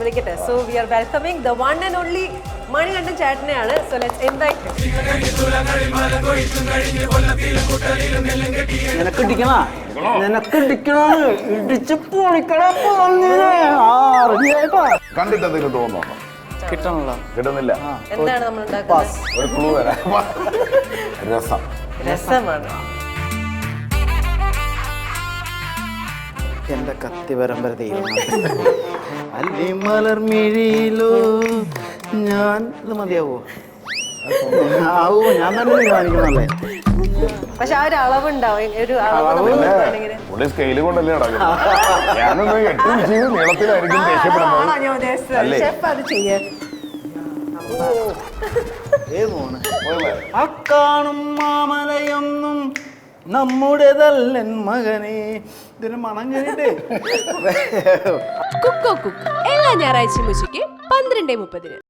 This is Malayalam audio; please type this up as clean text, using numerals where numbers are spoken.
വിളിക്കട്ടെ. So we are welcoming the one and only Manikandan ചേട്ടനെയാണ്. സോ ലെറ്റ്സ് ഇൻവൈറ്റ് കണ്ടിട്ടെന്തെങ്കിലും തോന്നുന്നു? കിട്ടുന്നില്ല. എന്താണ് നമ്മൾ ഉണ്ടാക്കുന്നത്? ഒരു ക്ലൂ വരാം. രസമാണ്. എന്റെ കത്തിവരമ്പര ദൈവം അല്ലിമലർമിഴിയിലോ ഞാൻ ഇത് മതിയാവോ? ആവോ, ഞാൻ തന്നെ തീരുമാനിക്കുന്നല്ലേ. പക്ഷെ ആ ഒരു അളവുണ്ടാവും, ഒരു പുള്ളി സ്കെയില് കൊണ്ടല്ലേ നടക്കുന്നത്. ഞാനൊന്ന് 8 ഇഞ്ച് നീളത്തിലായിരിക്കും ദേഷ്യപ്പെടുന്നത്. അത് ചെയ്യാൻ അക്കാണും മാമലയൊന്നും നമ്മുടേതല്ലൻ മകനെ. ഇതിന് മണം കഴിഞ്ഞിട്ട് കുക്കോ കുക്ക് എല്ലാ ഞായറാഴ്ച ഉച്ചയ്ക്ക് 12:30.